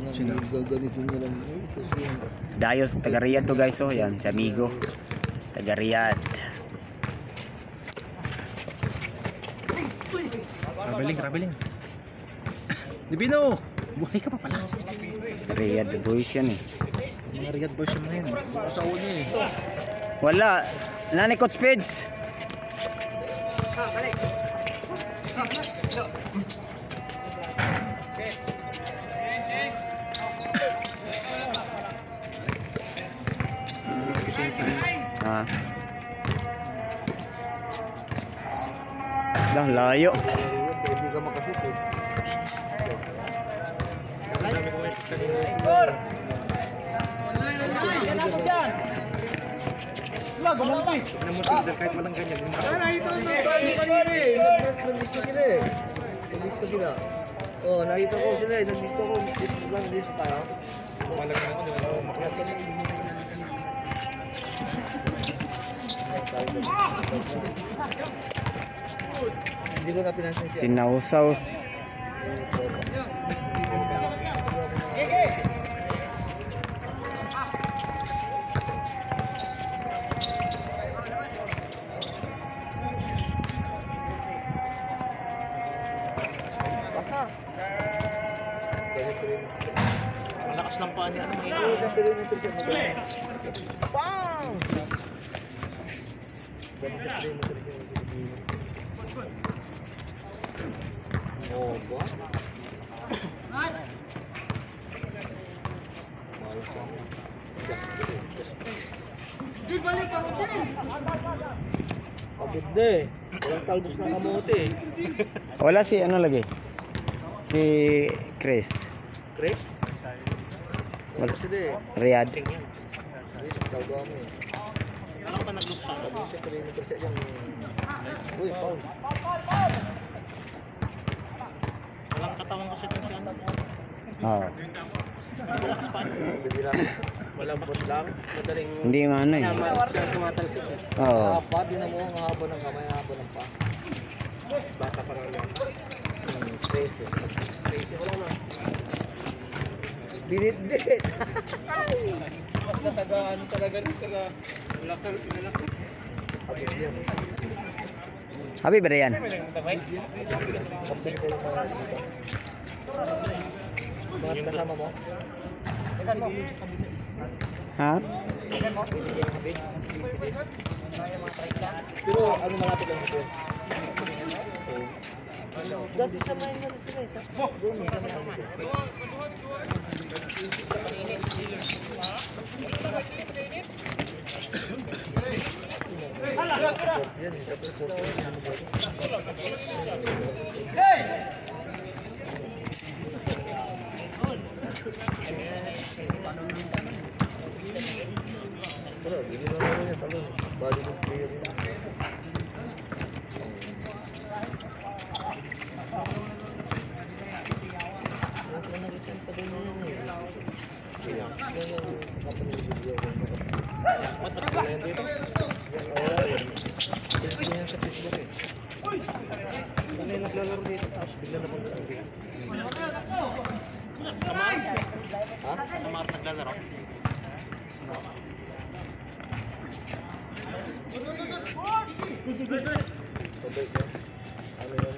Gaganito niya lang. Dayos, taga Riyadh to guys, oh. Yan, si amigo. Taga Riyadh. Traveling. Libino! Buhay ka pa pala. Riyadh boys yan eh. Mga Riyadh boys yung mga yan. Asawa niya eh. Wala. Nani Coach Peds? Ah. Dah layo. Hindi ka makashoot eh. Score! Yan ako dyan! Wala, gumanti! Kahit walang ganyan. Nakita ko kanina eh. Nag-lista sila eh. Nag-lista sila. Oh, nakita ko sila eh. Nag-lista ko. Nag-lista tayo. Malaga na ako. Makilat ka na. Hindi ko na pinansin siya. Sinausaw. Pasa. Malakas lang pa niya. Bang! Oh, ba? Pagod na eh. Walang talbos na kamote eh. Wala si ano lagi? Si Chris. Chris? Wala sila eh. Riyadh. Chris, tawagawa mo eh. Alam ka nag-lusa. Sabi siya 30% yung... Uy, pound. Walang katawan kasi ito si anak. Oh. Malakas pa. Bibira. Walang push lang. Madaling... Hindi maano eh. Siya tumatalsik eh. Oo. Haba, di na mo ang haba ng kamay, haba ng pa. Bata pa lang yan. Crazy. Crazy ko lang na. Binit-bit. Sa taga, ano talaga rin, taga... Lakal, pinalakal. Habib yan. Habib ba yan? Habib ko yung mga dito. Mga kasama mo? Ha? Habib? Pero ano malapit lang ito? Dati sa mga nga sila isa. Doon may kami ang ito. Pero hindi naman yan talo. Bali ng player yun. Naglalaro dito tapos bigla na pang Kamar? ha? Kamar naglalaro? Pabalik yan. Ano yun?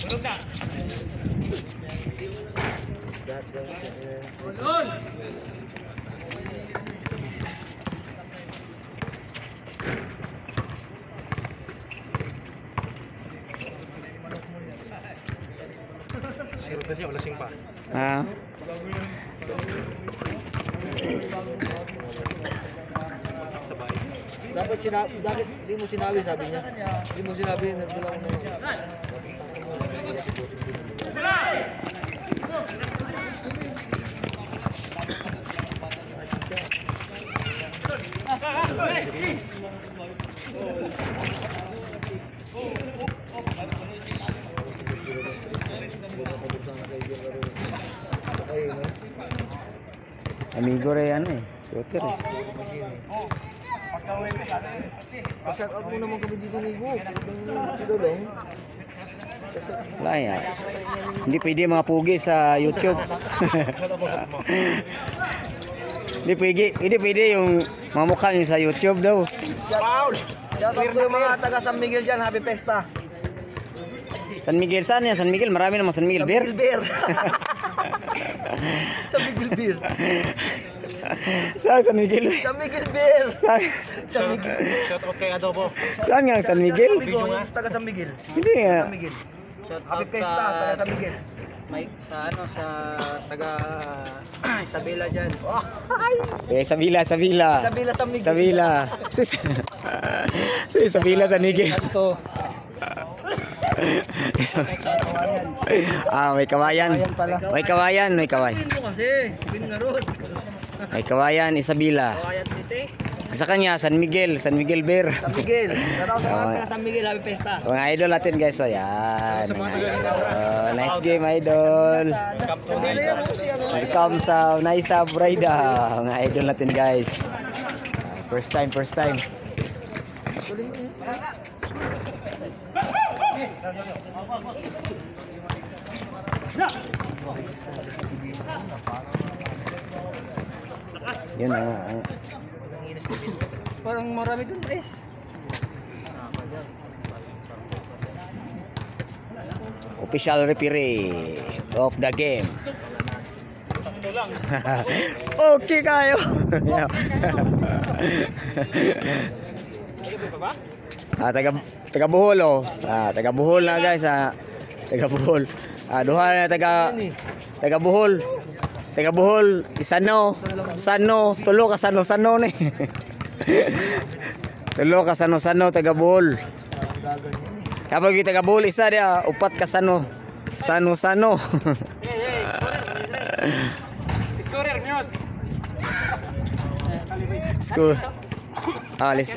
Tulog na! Siro na siya, wala sing pa. Ha? Sabay. Dapat hindi mo sinabi, sabi niya. Hindi mo sinabi, nagdala ko naman. Amigo rin ano eh. Shooter eh. Pa-shout out mo naman kami dito, Migo. Si Dodong. Wala yan. Hindi pwede mga pugi sa YouTube. Hindi pwede yung mga mukha nyo sa YouTube daw. Paul! Shout out ko yung mga taga San Miguel dyan. Happy Pesta. San Miguel, saan yan? San Miguel, marami namang San Miguel Beer. San Miguel Beer. San Miguel Beer. Saan San Miguel? San Miguel Beer. Saan? San Miguel. Shout out kay Adobo. Saan nga ang San Miguel? Migo, yung taga San Miguel. Hindi nga. San Miguel. Happy Pesta, taga San Miguel. Mike sa ano sa taga Isabela diyan. Sabila. Sabila San Miguel. Sabila. Sabila San Miguel. Ito. May kawayan. May kawayan. Pin mo kasi. Pin nga ron. May kawayan, Isabela. Kawayan City. Sa kanya, San Miguel Beer. San Miguel. Shout out sa mga taga San Miguel. Happy Pesta. Mga idol natin guys, so yan. Nice game idol. Sabila yan mo siya. Welcome sa Naisa Braida. Mga idol natin guys. First time. Yun ang Parang marami dun, guys. official referee of the game. Okay kayo. Taga Bohol oh. Taga Bohol na guys taga Bohol. Duha na taga Bohol. Taga Bohol, Sano, tulo ka Sano ni. Tulo ka Sano taga Bohol. Kapag taga Bohol isa dia, upat ka Sano. Scorer news. School. Alis.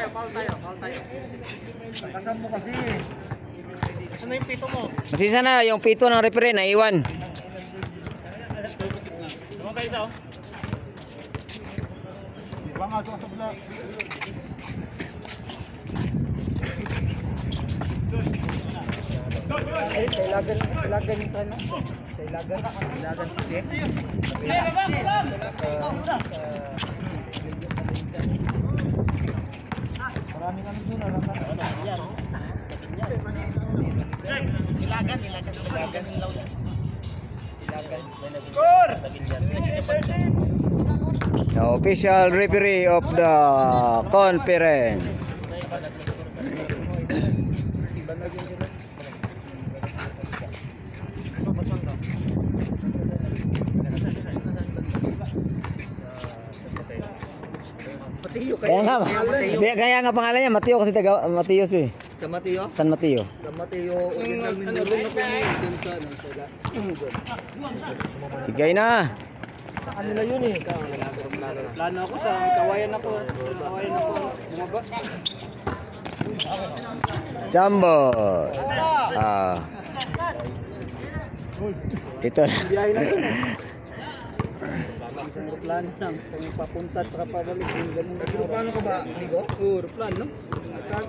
Foul tayo. Kasam mo kasi. Saan na yung pito mo? Masisa na yung pito ng referee na iwan. Ano kayo sa? Banga doon sa bula. Kailagan sana. Kailagan si Jeff. Maraming ano doon. Ilagan. Score! The official referee of the conference. Kaya nga pangalan niya Mateo kasi taga Mateos eh. Sa Mateo? San Mateo. Sa Mateo. Original Mindoro. Higay na. Ano na yun eh? Plano ako sa kawayan ako. Bumaba. Jumbo. Ito. Biyahe na yun. Plano lang. Kung papunta at pabalik. Paano ka ba, amigo? Plano. Saan?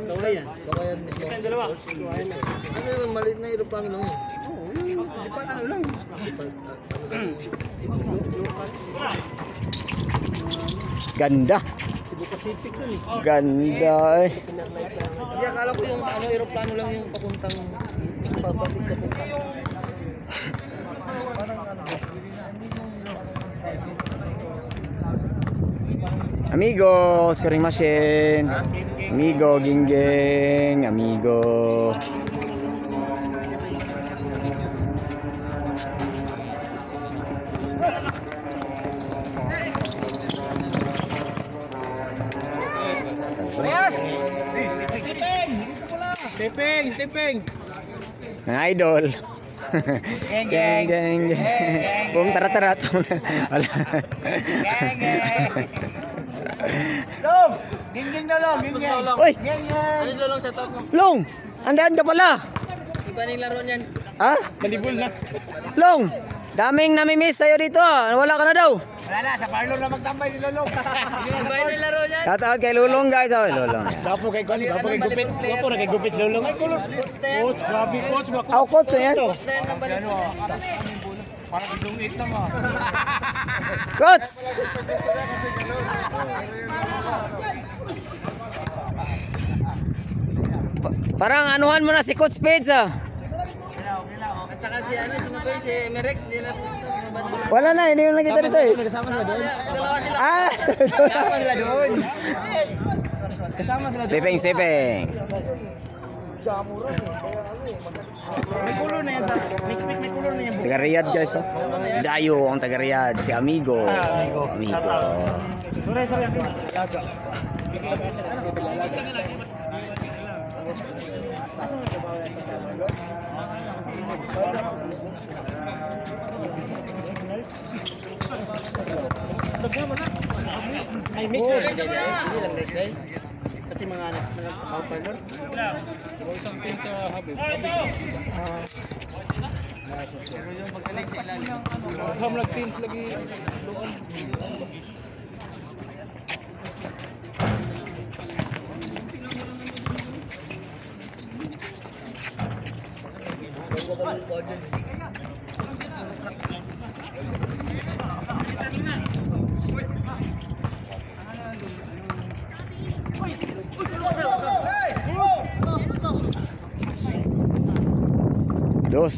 Kawayan. Kawayan mismo. Dalawa. Ano yung maliit na aeroplano lang eh? Ano lang. Ganda. Pacific nun eh. Ganda eh. Hindi, akala ko yung aeroplano lang yung papuntang pabalik papunta. Amigo, scoring machine. Amigo, gingging. Amigo. Stepping. Mga idol. Geng. Tara. Wala. Go! Lolong! Ging Lolong, ging. Uy, Ano si Lolong sa top mo? Long, andaan ka pala. Iba ning laro niyan. Ha? Malibol na. Long, daming namimiss sa'yo dito ah. Wala ka na daw. Wala, sa parlor na magtambay si Lolong. Iba ning laro niyan. Shoutout kay Lulong guys. Oh, Lulong. Gapo kay Gon, gapo kay Gupit. Gapo na kay Gupit si Lolong. Ay, Coach na yan. coach, grabe coach. Ako coach yan. Coach na yan ng balik. Parang bidungit lang ah. Coach! Parang anuhan mo na si Coach Peds ah. At saka si ano, sino ba yun? Si Merex, di na. Wala na, hindi yung nakita dito eh. Kasama sila doon. Dalawa sila. Ah! Kasama sila doon. Kasama sila doon. Stepping. May kulo na yan sa next week, may kulo na yan. Taga Riyadh guys oh. Dayo ang taga Riyadh, si Amigo. Amigo. Ay, mixer. Hindi lang next day. Kasi mga anak na partner.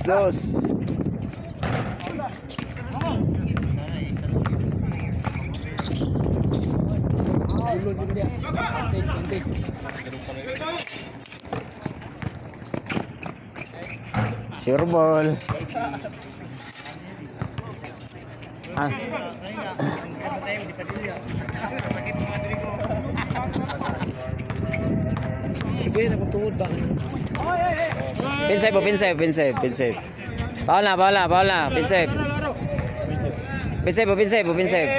Dos. Sure ball. Ah. Ibigay na pagtuhod ba? Pinsave. Paul na. Pinsave.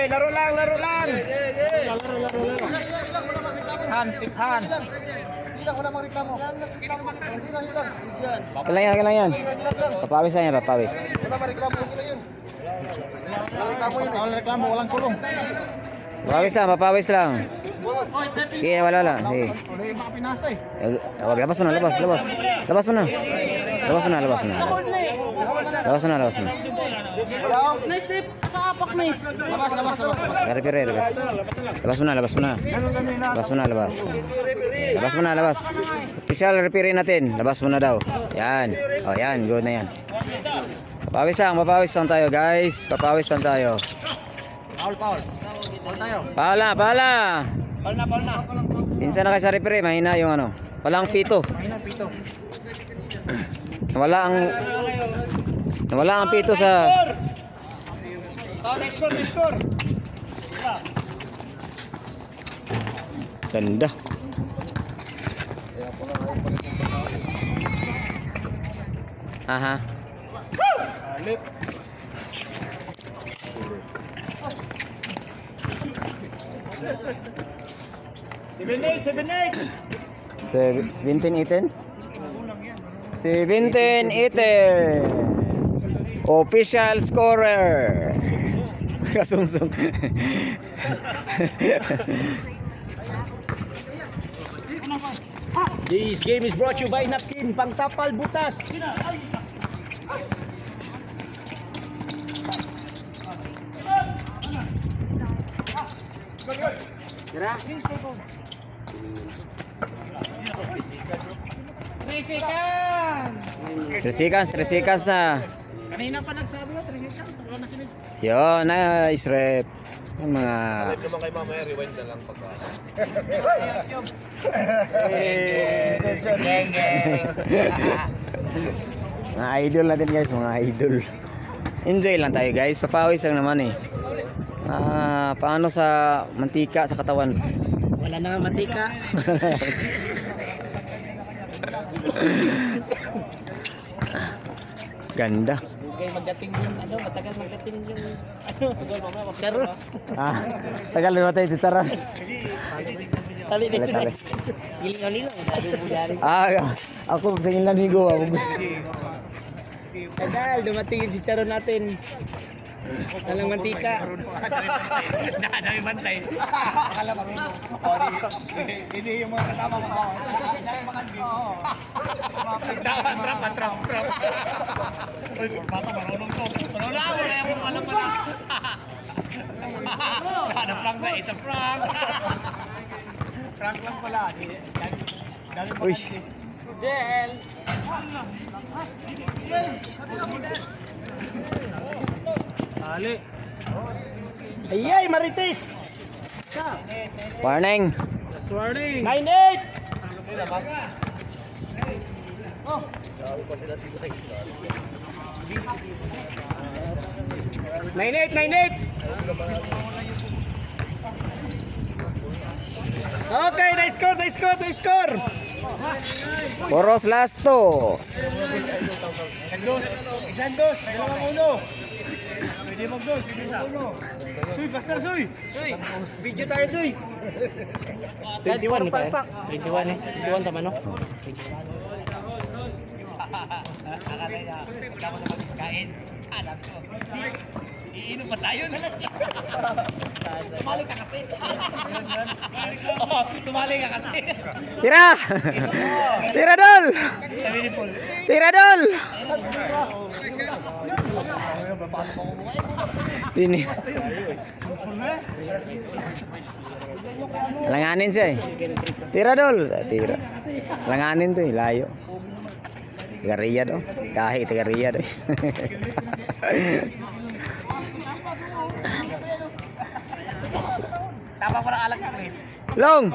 Laro lang. Han. Kailangan yan. Papawis lang yan. Wala mareklamo yun. Reklamo, walang kulong. Papawis lang. Okay, wala lang. Hey. Baka pinasa eh. Wag, labas mo na. Nice tip. Kaapak na eh. Referee. Labas mo na. Official referee natin. Labas mo na daw. Yan. Oh, yan. Good na yan. Papawis lang tayo, guys. Papawis lang tayo. Paul tayo. Paala. Paul na. Sinsa na kayo sa referee, mahina yung ano. Walang pito. Mahina, pito. Wala ang pito sa... Next score. Ganda. Aha. Seventeen, 18. Official scorer. Kasungsong. This game is brought to you by Napkin Pangtapal Butas. Sira. 3 seconds na. Kanina pa nagsabi ko, 3 seconds. Wala na kinig. Yun, nice rep. Yung mga... naman kay mamaya, rewind na lang pagka. Mga idol natin guys, mga idol. Enjoy lang tayo guys, papawis lang naman eh. Paano sa mantika sa katawan? Wala na mantika. Ganda. Bugay magdating yung matagal magdating yung Charo. Tagal na tayo titaras. Tali dito Tali. Giling-giling. Dali Ako sa ilang ligo. Tagal, dumating yung chicharon natin. Alang mantika. Dami bantay. Akala marunong. Hindi yung mga kasama mo. Trap. Uy, bata marunong to. Marunong ako na yung alam mo lang. Ada prank na, it's a prank. Prank lang pala. Dami pa kasi. Del. Sali. Ayay, Marites! Warning. Just warning. 9-8! Okay, na-score! Poros lasto. Isang dos, dalawang uno. Pwede mag-dos, pwede mag-uno. Suy, pastor, suy! Video tayo, Soy! 21 pa eh. 21 tama no? Akala niya, pagka mo na mag-iskain. Alam ko, iinom pa tayo na lang. Tumali ka kasi. Oo, tumali ka kasi. Tira! Tira dol! Sabi ni Paul. Tira dol! Ini. Langanin siya eh. Tira dol. Tira. Langanin to eh. Layo. Tiga Riyad oh. Kahit tiga Riyad eh. Tama ko na alag ka, Chris. Long!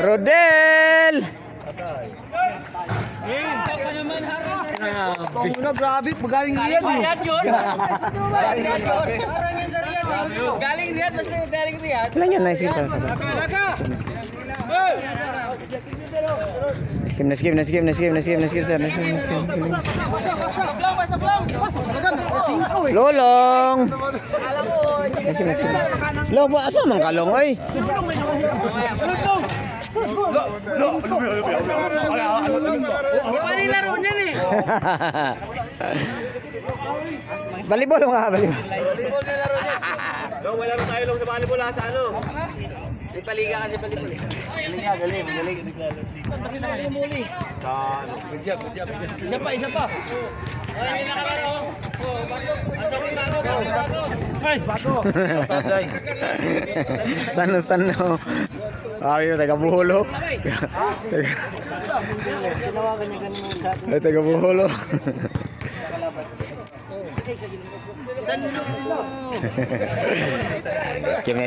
Rodel! Panguna, grabe, magaling Riyad eh. Galing Riyad, basta galing Riyad. Ilan yan na isip? Naskim sir. Pasok lang. Lolong! Naskim. Long, asa man kalong oy? Paano laro niyan eh? Balibol nga, balibol. Volleyball na laro niyan. Wala rin tayo lang sa volleyball sa ano. May paliga kasi volleyball eh. Galing. Saan ba sila kayo muli? Sa ano? Good job. Isa pa. Ay, hindi nakalaro. Asa ko yung bago. Ay, bato. Sano. Ay, taga Buholo. Taga Buholo. San? Naskim.